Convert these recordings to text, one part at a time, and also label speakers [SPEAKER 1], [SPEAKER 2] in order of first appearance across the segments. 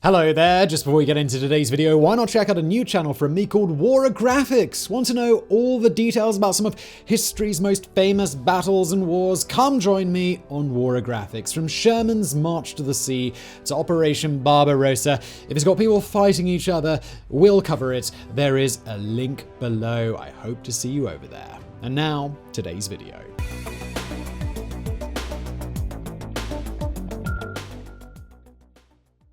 [SPEAKER 1] Hello there, just before we get into today's video, why not check out a new channel from me called Biographics? Want to know all the details about some of history's most famous battles and wars? Come join me on Biographics. From Sherman's March to the Sea to Operation Barbarossa, if it's got people fighting each other, we'll cover it. There is a link below. I hope to see you over there. And now, today's video.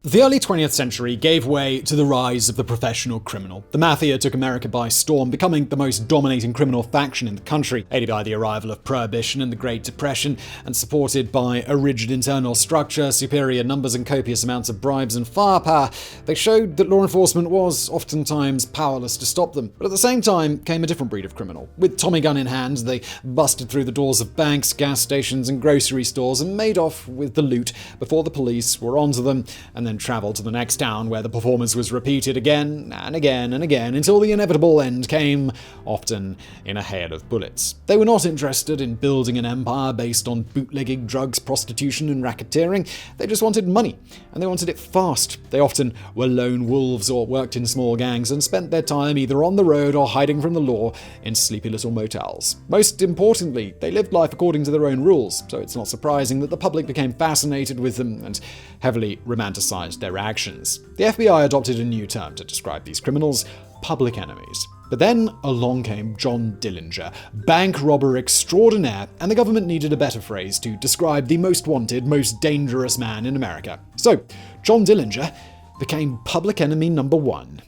[SPEAKER 1] The early 20th century gave way to the rise of the professional criminal. The mafia took America by storm, becoming the most dominating criminal faction in the country. Aided by the arrival of Prohibition and the Great Depression, and supported by a rigid internal structure, superior numbers and copious amounts of bribes and firepower, they showed that law enforcement was oftentimes powerless to stop them. But at the same time came a different breed of criminal. With Tommy gun in hand, they busted through the doors of banks, gas stations and grocery stores and made off with the loot before the police were onto them, and then traveled to the next town where the performance was repeated again and again and again until the inevitable end came, often in a hail of bullets. They were not interested in building an empire based on bootlegging, drugs, prostitution and racketeering. They just wanted money, and they wanted it fast. They often were lone wolves or worked in small gangs and spent their time either on the road or hiding from the law in sleepy little motels. Most importantly, they lived life according to their own rules, so it's not surprising that the public became fascinated with them and heavily romanticized their actions. The FBI adopted a new term to describe these criminals: public enemies. But then along came John Dillinger, bank robber extraordinaire, and the government needed a better phrase to describe the most wanted, most dangerous man in America. So, John Dillinger became public enemy number 1.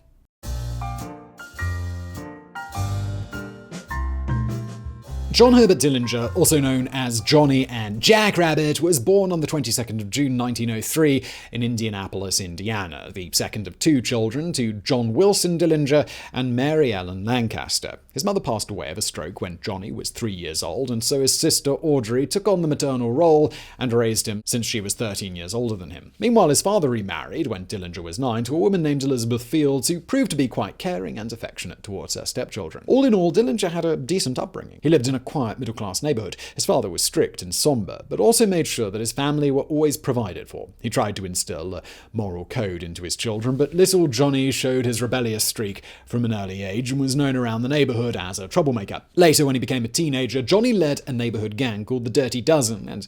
[SPEAKER 1] John Herbert Dillinger, also known as Johnny and Jackrabbit, was born on the 22nd of June 1903 in Indianapolis, Indiana, the second of 2 children to John Wilson Dillinger and Mary Ellen Lancaster. His mother passed away of a stroke when Johnny was 3 years old, and so his sister Audrey took on the maternal role and raised him since she was 13 years older than him. Meanwhile, his father remarried when Dillinger was 9 to a woman named Elizabeth Fields, who proved to be quite caring and affectionate towards her stepchildren. All in all, Dillinger had a decent upbringing. He lived in a quiet middle-class neighborhood. His father was strict and somber, but also made sure that his family were always provided for. He tried to instill a moral code into his children, but little Johnny showed his rebellious streak from an early age and was known around the neighborhood as a troublemaker. Later, when he became a teenager, Johnny led a neighborhood gang called the Dirty Dozen, and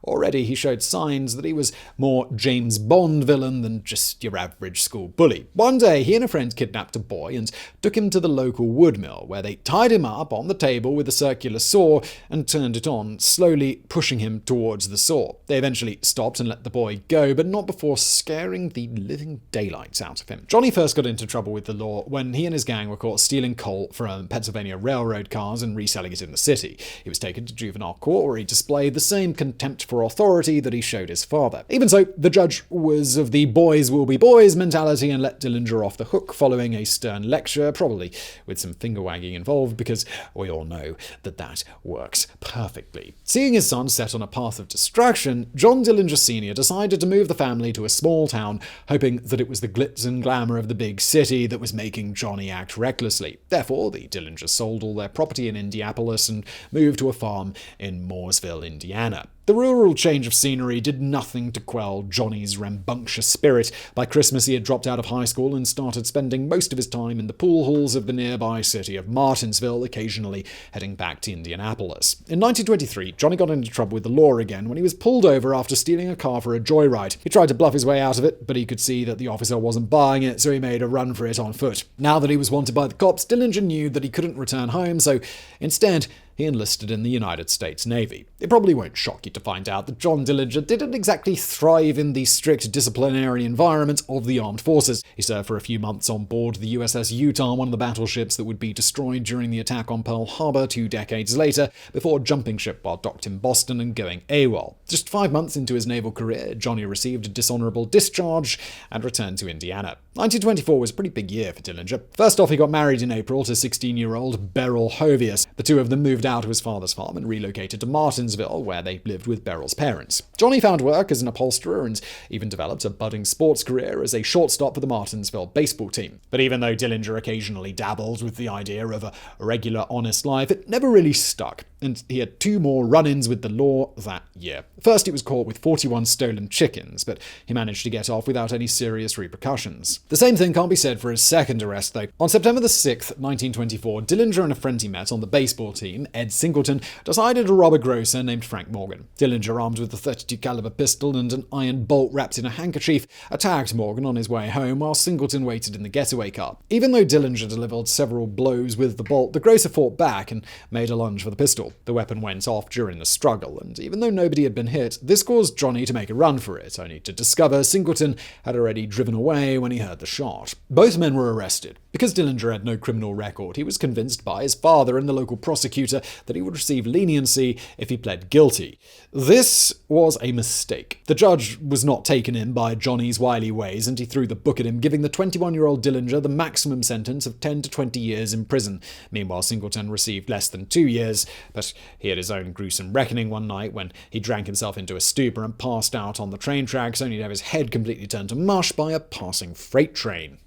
[SPEAKER 1] already he showed signs that he was more James Bond villain than just your average school bully. One day, he and a friend kidnapped a boy and took him to the local wood mill, where they tied him up on the table with a circular saw and turned it on, slowly pushing him towards the saw. They eventually stopped and let the boy go, but not before scaring the living daylights out of him. Johnny first got into trouble with the law when he and his gang were caught stealing coal from Pennsylvania railroad cars and reselling it in the city. He was taken to juvenile court, where he displayed the same contempt for authority that he showed his father. Even so, the judge was of the boys will be boys mentality and let Dillinger off the hook following a stern lecture, probably with some finger-wagging involved, because we all know that that works perfectly. Seeing his son set on a path of destruction, John Dillinger Sr. decided to move the family to a small town, hoping that it was the glitz and glamour of the big city that was making Johnny act recklessly. Therefore, the Dillingers sold all their property in Indianapolis and moved to a farm in Mooresville, Indiana. The rural change of scenery did nothing to quell Johnny's rambunctious spirit. By Christmas, he had dropped out of high school and started spending most of his time in the pool halls of the nearby city of Martinsville, occasionally heading back to Indianapolis. In 1923, Johnny got into trouble with the law again when he was pulled over after stealing a car for a joyride. He tried to bluff his way out of it, but he could see that the officer wasn't buying it, so he made a run for it on foot. Now that he was wanted by the cops, Dillinger knew that he couldn't return home, so instead, he enlisted in the United States Navy. It probably won't shock you to find out that John Dillinger didn't exactly thrive in the strict disciplinary environment of the armed forces. He served for a few months on board the USS Utah, one of the battleships that would be destroyed during the attack on Pearl Harbor 2 decades later, before jumping ship while docked in Boston and going AWOL. Just 5 months into his naval career, Johnny received a dishonorable discharge and returned to Indiana. 1924 was a pretty big year for Dillinger. First off, he got married in April to 16-year-old Beryl Hovious. The two of them moved moved out of his father's farm and relocated to Martinsville, where they lived with Beryl's parents. Johnny found work as an upholsterer and even developed a budding sports career as a shortstop for the Martinsville baseball team. But even though Dillinger occasionally dabbled with the idea of a regular, honest life, it never really stuck, and he had 2 more run-ins with the law that year. First, he was caught with 41 stolen chickens, but he managed to get off without any serious repercussions. The same thing can't be said for his second arrest, though. On September the 6th, 1924, Dillinger and a friend he met on the baseball team, Ed Singleton, decided to rob a grocer named Frank Morgan. Dillinger, armed with a .32 caliber pistol and an iron bolt wrapped in a handkerchief, attacked Morgan on his way home while Singleton waited in the getaway car. Even though Dillinger delivered several blows with the bolt, the grocer fought back and made a lunge for the pistol. The weapon went off during the struggle, and even though nobody had been hit, this caused Johnny to make a run for it, only to discover Singleton had already driven away when he heard the shot. Both men were arrested. Because Dillinger had no criminal record, he was convinced by his father and the local prosecutor that he would receive leniency if he pled guilty. This was a mistake. The judge was not taken in by Johnny's wily ways, and he threw the book at him, giving the 21-year-old Dillinger the maximum sentence of 10 to 20 years in prison. Meanwhile, Singleton received less than 2 years, but he had his own gruesome reckoning one night when he drank himself into a stupor and passed out on the train tracks, only to have his head completely turned to mush by a passing freight train.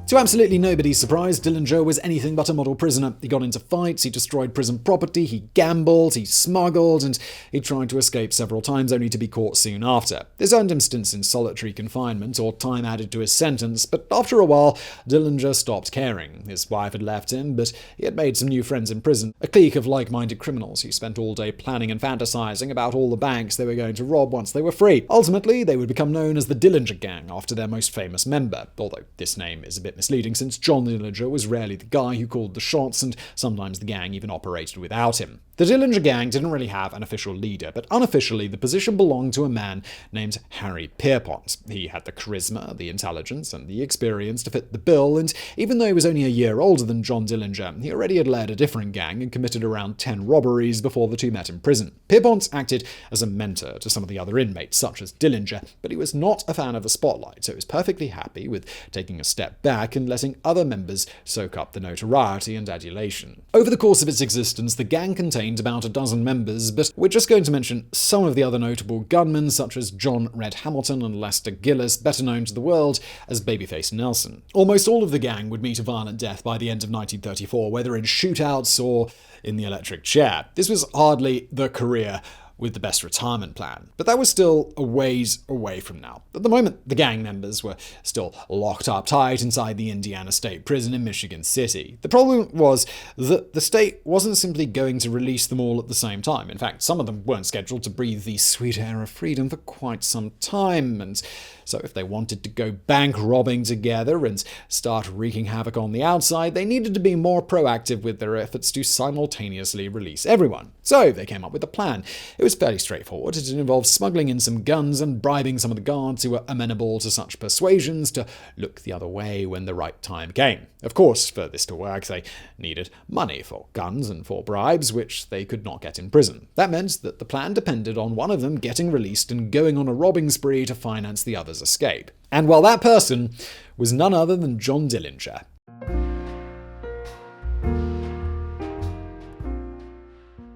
[SPEAKER 1] To absolutely nobody's surprise, Dillinger was anything but a model prisoner. He got into fights, he destroyed prison property, he gambled, he smuggled, and he tried to escape several times only to be caught soon after. This earned him stints in solitary confinement or time added to his sentence, but after a while, Dillinger stopped caring. His wife had left him, but he had made some new friends in prison, a clique of like-minded criminals who spent all day planning and fantasizing about all the banks they were going to rob once they were free. Ultimately, they would become known as the Dillinger Gang, after their most famous member, although this name is a bit misleading since John Dillinger was rarely the guy who called the shots, and sometimes the gang even operated without him. The Dillinger Gang didn't really have an official leader, but unofficially the position belonged to a man named Harry Pierpont. He had the charisma, the intelligence, and the experience to fit the bill, and even though he was only a year older than John Dillinger, he already had led a different gang and committed around 10 robberies before the two met in prison. Pierpont acted as a mentor to some of the other inmates, such as Dillinger, but he was not a fan of the spotlight, so he was perfectly happy with taking a step back and letting other members soak up the notoriety and adulation. Over the course of its existence, the gang contained about a dozen members, but we're just going to mention some of the other notable gunmen, such as John Red Hamilton and Lester Gillis, better known to the world as Babyface Nelson. Almost all of the gang would meet a violent death by the end of 1934, whether in shootouts or in the electric chair. This was hardly the career with the best retirement plan. But that was still a ways away from now. At the moment, the gang members were still locked up tight inside the Indiana State Prison in Michigan City. The problem was that the state wasn't simply going to release them all at the same time. In fact, some of them weren't scheduled to breathe the sweet air of freedom for quite some time, and so if they wanted to go bank robbing together and start wreaking havoc on the outside, they needed to be more proactive with their efforts to simultaneously release everyone. So they came up with a plan. It was fairly straightforward. It involved smuggling in some guns and bribing some of the guards who were amenable to such persuasions to look the other way when the right time came. Of course, for this to work, they needed money for guns and for bribes, which they could not get in prison. That meant that the plan depended on one of them getting released and going on a robbing spree to finance the other's escape. And well, that person was none other than John Dillinger.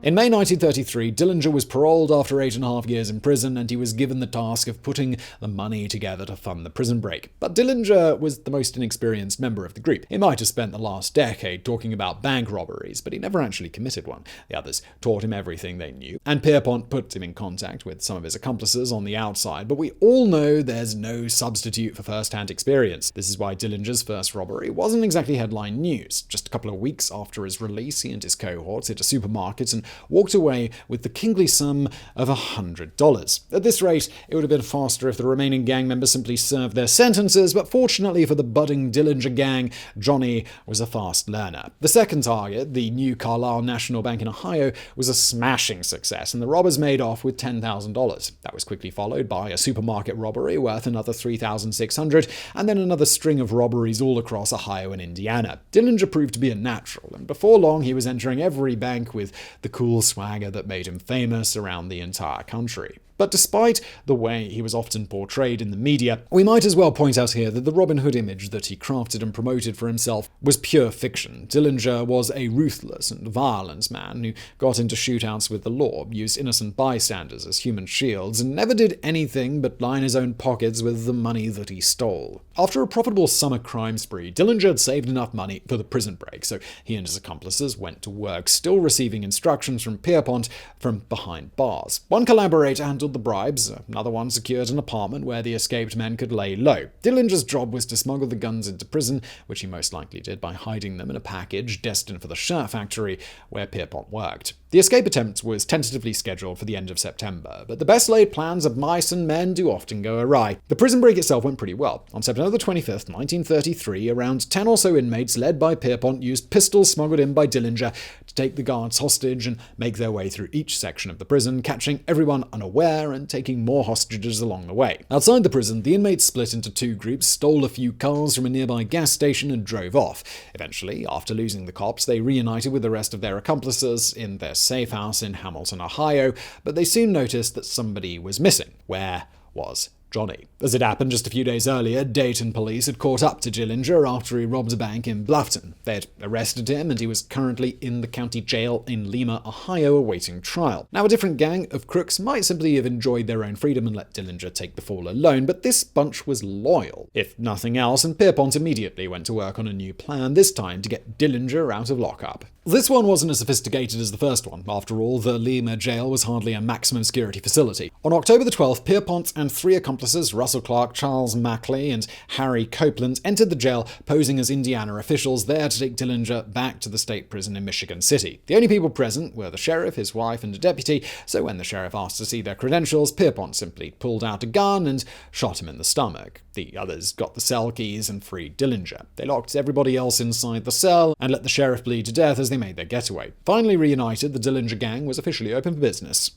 [SPEAKER 1] In May 1933, Dillinger was paroled after 8.5 years in prison, and he was given the task of putting the money together to fund the prison break. But Dillinger was the most inexperienced member of the group. He might have spent the last decade talking about bank robberies, but he never actually committed one. The others taught him everything they knew, and Pierpont put him in contact with some of his accomplices on the outside, but we all know there's no substitute for first-hand experience. This is why Dillinger's first robbery wasn't exactly headline news. Just a couple of weeks after his release, he and his cohorts hit a supermarket and walked away with the kingly sum of $100. At this rate, it would have been faster if the remaining gang members simply served their sentences, but fortunately for the budding Dillinger gang, Johnny was a fast learner. The second target, the new Carlisle National Bank in Ohio, was a smashing success, and the robbers made off with $10,000. That was quickly followed by a supermarket robbery worth another $3,600, and then another string of robberies all across Ohio and Indiana. Dillinger proved to be a natural, and before long he was entering every bank with the cool swagger that made him famous around the entire country. But despite the way he was often portrayed in the media, we might as well point out here that the Robin Hood image that he crafted and promoted for himself was pure fiction. Dillinger was a ruthless and violent man who got into shootouts with the law, used innocent bystanders as human shields, and never did anything but line his own pockets with the money that he stole. After a profitable summer crime spree, Dillinger had saved enough money for the prison break, so he and his accomplices went to work, still receiving instructions from Pierpont from behind bars. One collaborator handled the bribes, another one secured an apartment where the escaped men could lay low. Dillinger's job was to smuggle the guns into prison, which he most likely did by hiding them in a package destined for the shirt factory where Pierpont worked. The escape attempt was tentatively scheduled for the end of September, but the best-laid plans of mice and men do often go awry. The prison break itself went pretty well. On September 25th, 1933, around 10 or so inmates led by Pierpont used pistols smuggled in by Dillinger to take the guards hostage and make their way through each section of the prison, catching everyone unaware and taking more hostages along the way. Outside the prison, the inmates split into two groups, stole a few cars from a nearby gas station and drove off. Eventually, after losing the cops, they reunited with the rest of their accomplices in their safe house in Hamilton, Ohio, but they soon noticed that somebody was missing. Where was Johnny? As it happened, just a few days earlier, Dayton police had caught up to Dillinger after he robbed a bank in Bluffton. They had arrested him, and he was currently in the county jail in Lima, Ohio, awaiting trial. Now, a different gang of crooks might simply have enjoyed their own freedom and let Dillinger take the fall alone, but this bunch was loyal, if nothing else, and Pierpont immediately went to work on a new plan, this time to get Dillinger out of lockup. This one wasn't as sophisticated as the first one. After all, the Lima jail was hardly a maximum security facility. On October the 12th, Pierpont and three accomplices, Russell Clark, Charles Mackley, and Harry Copeland, entered the jail posing as Indiana officials there to take Dillinger back to the state prison in Michigan City. The only people present were the sheriff, his wife, and a deputy, so when the sheriff asked to see their credentials, Pierpont simply pulled out a gun and shot him in the stomach. The others got the cell keys and freed Dillinger. They locked everybody else inside the cell and let the sheriff bleed to death as they made their getaway. Finally reunited, the Dillinger Gang was officially open for business.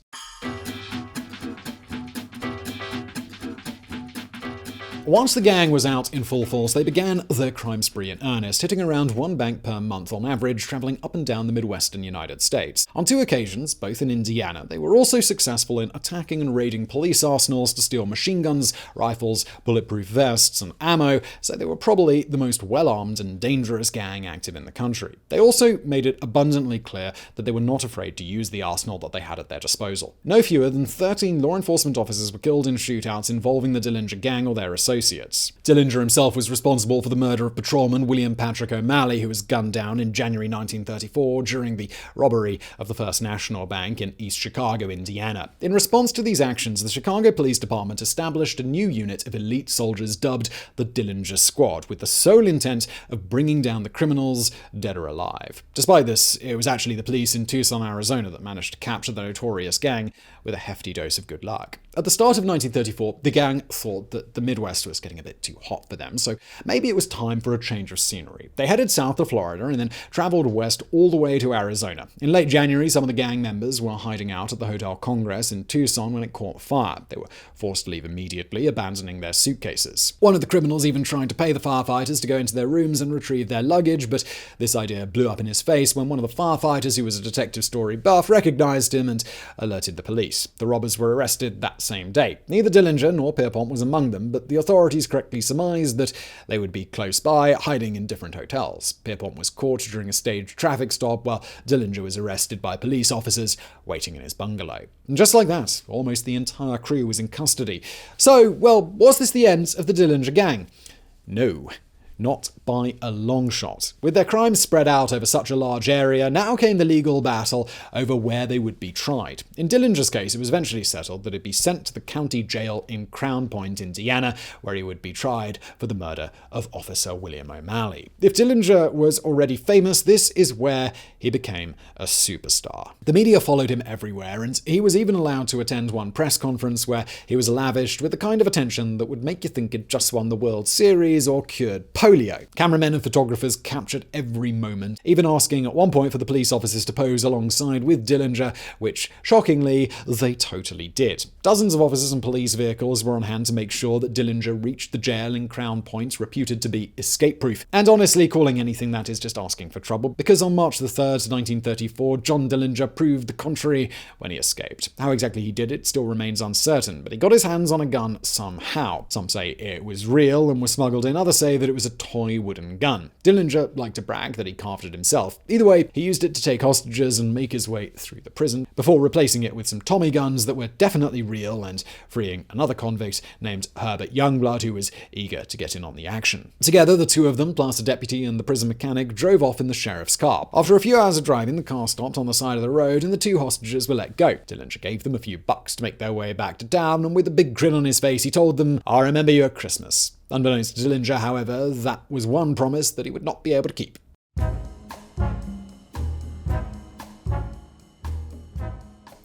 [SPEAKER 1] Once the gang was out in full force, they began their crime spree in earnest, hitting around one bank per month on average, traveling up and down the Midwestern United States. On two occasions, both in Indiana, they were also successful in attacking and raiding police arsenals to steal machine guns, rifles, bulletproof vests, and ammo, so they were probably the most well-armed and dangerous gang active in the country. They also made it abundantly clear that they were not afraid to use the arsenal that they had at their disposal. No fewer than 13 law enforcement officers were killed in shootouts involving the Dillinger Gang or their associates. Dillinger himself was responsible for the murder of patrolman William Patrick O'Malley, who was gunned down in January 1934 during the robbery of the First National Bank in East Chicago, Indiana. In response to these actions, the Chicago Police Department established a new unit of elite soldiers dubbed the Dillinger Squad, with the sole intent of bringing down the criminals, dead or alive. Despite this, it was actually the police in Tucson, Arizona that managed to capture the notorious gang with a hefty dose of good luck. At the start of 1934, the gang thought that the Midwest was getting a bit too hot for them, so maybe it was time for a change of scenery. They headed south to Florida and then traveled west all the way to Arizona. In late January, some of the gang members were hiding out at the Hotel Congress in Tucson when it caught fire. They were forced to leave immediately, abandoning their suitcases. One of the criminals even tried to pay the firefighters to go into their rooms and retrieve their luggage, but this idea blew up in his face when one of the firefighters, who was a detective story buff, recognized him and alerted the police. The robbers were arrested that same day. Neither Dillinger nor Pierpont was among them, but the authorities correctly surmised that they would be close by, hiding in different hotels. Pierpont was caught during a staged traffic stop, while Dillinger was arrested by police officers waiting in his bungalow. And just like that, almost the entire crew was in custody. So, well, was this the end of the Dillinger Gang? No. Not by a long shot. With their crimes spread out over such a large area, now came the legal battle over where they would be tried. In Dillinger's case, it was eventually settled that he'd be sent to the county jail in Crown Point, Indiana, where he would be tried for the murder of Officer William O'Malley. If Dillinger was already famous, this is where he became a superstar. The media followed him everywhere, and he was even allowed to attend one press conference where he was lavished with the kind of attention that would make you think he'd just won the World Series or cured polio polio. Cameramen and photographers captured every moment, even asking at one point for the police officers to pose alongside with Dillinger, which, shockingly, they totally did. Dozens of officers and police vehicles were on hand to make sure that Dillinger reached the jail in Crown Point, reputed to be escape-proof. And honestly, calling anything that is just asking for trouble, because on March the 3rd, 1934, John Dillinger proved the contrary when he escaped. How exactly he did it still remains uncertain, but he got his hands on a gun somehow. Some say it was real and was smuggled in, others say that it was a toy wooden gun. Dillinger liked to brag that he carved it himself. Either way, he used it to take hostages and make his way through the prison, before replacing it with some Tommy guns that were definitely real and freeing another convict named Herbert Youngblood, who was eager to get in on the action. Together, the two of them, plus a deputy and the prison mechanic, drove off in the sheriff's car. After a few hours of driving, the car stopped on the side of the road and the two hostages were let go. Dillinger gave them a few bucks to make their way back to town, and with a big grin on his face, he told them, "I'll remember you at Christmas." Unbeknownst to Dillinger, however, that was one promise that he would not be able to keep.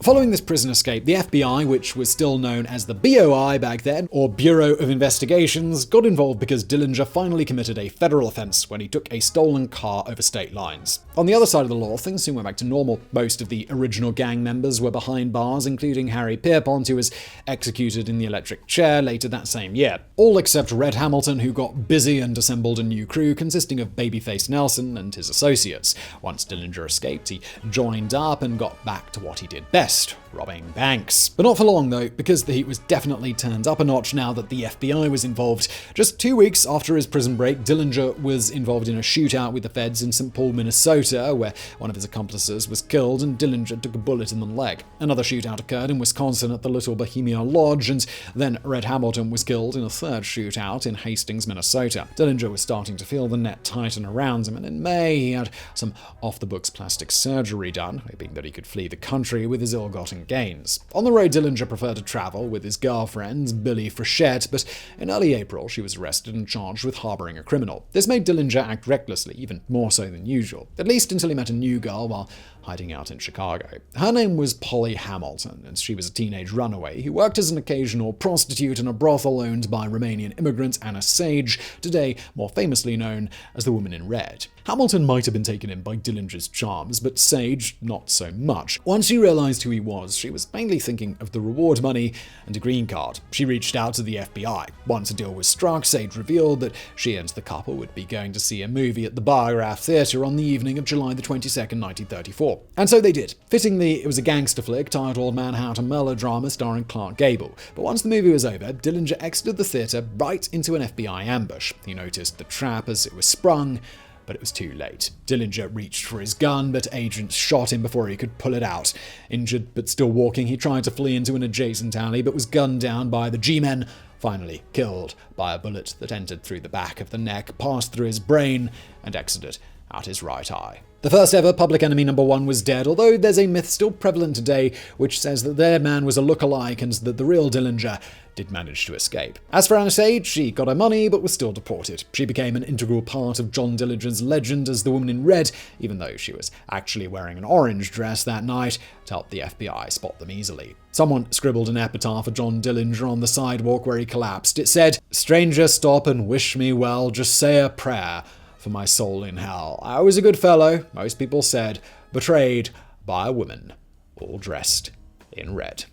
[SPEAKER 1] Following this prison escape, the FBI, which was still known as the BOI back then, or Bureau of Investigations, got involved because Dillinger finally committed a federal offense when he took a stolen car over state lines. On the other side of the law, things soon went back to normal. Most of the original gang members were behind bars, including Harry Pierpont, who was executed in the electric chair later that same year. All except Red Hamilton, who got busy and assembled a new crew consisting of Babyface Nelson and his associates. Once Dillinger escaped, he joined up and got back to what he did best: robbing banks. But not for long though, because the heat was definitely turned up a notch now that the FBI was involved. Just 2 weeks after his prison break, Dillinger was involved in a shootout with the feds in St. Paul, Minnesota, where one of his accomplices was killed and Dillinger took a bullet in the leg. Another shootout occurred in Wisconsin at the Little Bohemia Lodge, and then Red Hamilton was killed in a third shootout in Hastings, Minnesota. Dillinger was starting to feel the net tighten around him, and in May he had some off-the-books plastic surgery done, hoping that he could flee the country with his ill-gotten gains. On the road, Dillinger preferred to travel with his girlfriend, Billie Frechette, but in early April she was arrested and charged with harboring a criminal. This made Dillinger act recklessly, even more so than usual, at least until he met a new girl while hiding out in Chicago. Her name was Polly Hamilton, and she was a teenage runaway who worked as an occasional prostitute in a brothel owned by Romanian immigrant Anna Sage, today more famously known as the Woman in Red. Hamilton might have been taken in by Dillinger's charms, but Sage not so much. Once she realized who he was, she was mainly thinking of the reward money and a green card. She reached out to the FBI. Once a deal was struck, Sage revealed that she and the couple would be going to see a movie at the Biographics Theatre on the evening of July the 22nd, 1934. And so they did. Fittingly, it was a gangster flick titled Manhattan Melodrama starring Clark Gable. But once the movie was over, Dillinger exited the theatre right into an FBI ambush. He noticed the trap as it was sprung, but it was too late. Dillinger reached for his gun, but agents shot him before he could pull it out. Injured but still walking, he tried to flee into an adjacent alley, but was gunned down by the G-men, finally killed by a bullet that entered through the back of the neck, passed through his brain, and exited out his right eye. The first ever Public Enemy No.1 was dead, although there's a myth still prevalent today which says that their man was a look-alike and that the real Dillinger did manage to escape. As for Anna Sage, she got her money but was still deported. She became an integral part of John Dillinger's legend as the Woman in Red, even though she was actually wearing an orange dress that night to help the FBI spot them easily. Someone scribbled an epitaph for John Dillinger on the sidewalk where he collapsed. It said, "Stranger, stop and wish me well, just say a prayer for my soul in hell. I was a good fellow," most people said, betrayed by a woman, all dressed in red.